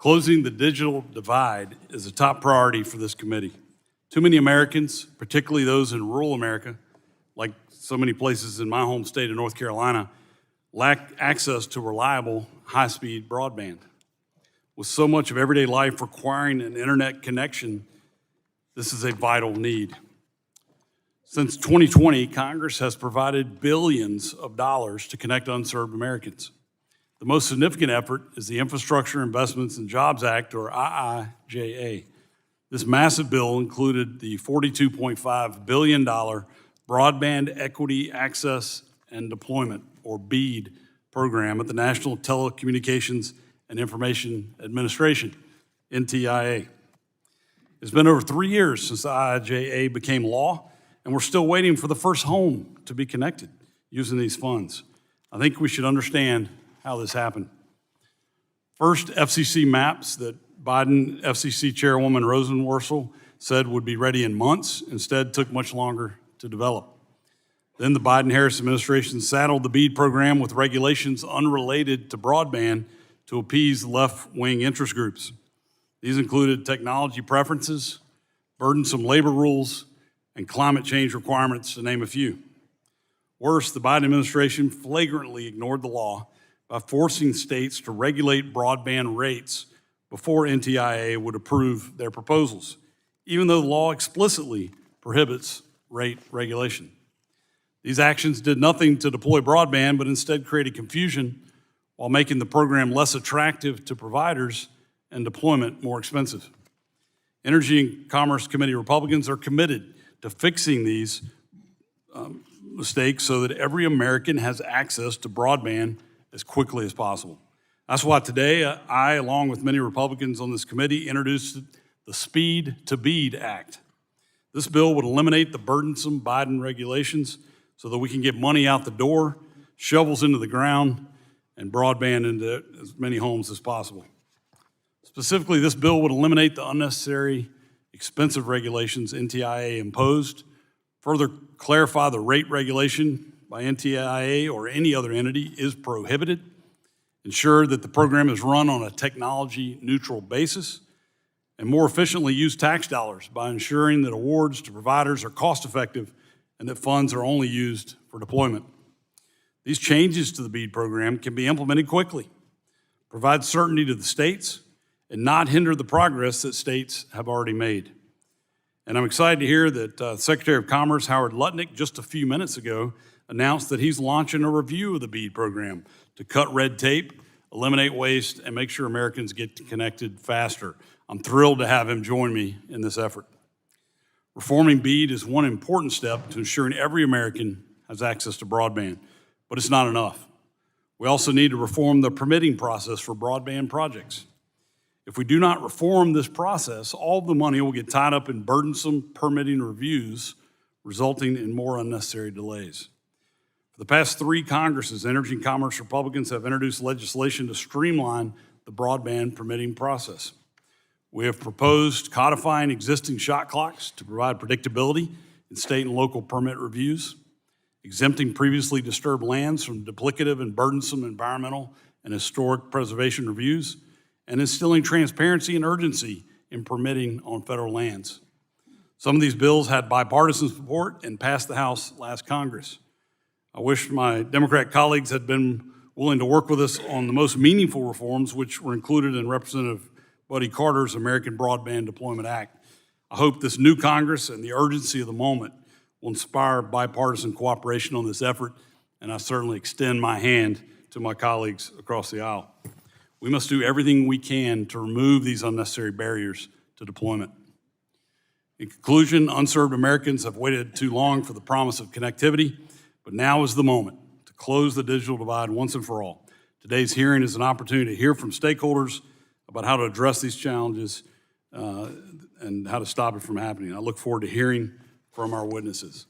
Closing the digital divide is a top priority for this committee. Too many Americans, particularly those in rural America, like so many places in my home state of North Carolina, lack access to reliable, high-speed broadband. With so much of everyday life requiring an internet connection, this is a vital need. Since 2020, Congress has provided billions of dollars to connect unserved Americans. The most significant effort is the Infrastructure Investments and Jobs Act, or IIJA. This massive bill included the $42.5 billion Broadband Equity Access and Deployment, or BEAD, program at the National Telecommunications and Information Administration, NTIA. It's been over 3 years since the IIJA became law, and we're still waiting for the first home to be connected using these funds. I think we should understand how this happened. First, FCC maps that Biden FCC Chairwoman Rosenworcel said would be ready in months, instead took much longer to develop. Then the Biden-Harris administration saddled the BEAD program with regulations unrelated to broadband to appease left-wing interest groups. These included technology preferences, burdensome labor rules, and climate change requirements, to name a few. Worse, the Biden administration flagrantly ignored the law by forcing states to regulate broadband rates before NTIA would approve their proposals, even though the law explicitly prohibits rate regulation. These actions did nothing to deploy broadband, but instead created confusion while making the program less attractive to providers and deployment more expensive. Energy and Commerce Committee Republicans are committed to fixing these mistakes so that every American has access to broadband as quickly as possible. That's why today I, along with many Republicans on this committee, introduced the Speed to BEAD Act. This bill would eliminate the burdensome Biden regulations so that we can get money out the door, shovels into the ground, and broadband into as many homes as possible. Specifically, this bill would eliminate the unnecessary, expensive regulations NTIA imposed, further clarify the rate regulation by NTIA or any other entity is prohibited, ensure that the program is run on a technology-neutral basis, and more efficiently use tax dollars by ensuring that awards to providers are cost-effective and that funds are only used for deployment. These changes to the BEAD program can be implemented quickly, provide certainty to the states, and not hinder the progress that states have already made. And I'm excited to hear that Secretary of Commerce Howard Lutnick just a few minutes ago announced that he's launching a review of the BEAD program to cut red tape, eliminate waste, and make sure Americans get connected faster. I'm thrilled to have him join me in this effort. Reforming BEAD is one important step to ensuring every American has access to broadband, but it's not enough. We also need to reform the permitting process for broadband projects. If we do not reform this process, all of the money will get tied up in burdensome permitting reviews, resulting in more unnecessary delays. For the past 3 Congresses, Energy and Commerce Republicans have introduced legislation to streamline the broadband permitting process. We have proposed codifying existing shot clocks to provide predictability in state and local permit reviews, exempting previously disturbed lands from duplicative and burdensome environmental and historic preservation reviews, and instilling transparency and urgency in permitting on federal lands. Some of these bills had bipartisan support and passed the House last Congress. I wish my Democrat colleagues had been willing to work with us on the most meaningful reforms, which were included in Representative Buddy Carter's American Broadband Deployment Act. I hope this new Congress and the urgency of the moment will inspire bipartisan cooperation on this effort, and I certainly extend my hand to my colleagues across the aisle. We must do everything we can to remove these unnecessary barriers to deployment. In conclusion, unserved Americans have waited too long for the promise of connectivity, but now is the moment to close the digital divide once and for all. Today's hearing is an opportunity to hear from stakeholders about how to address these challenges and how to stop it from happening. I look forward to hearing from our witnesses.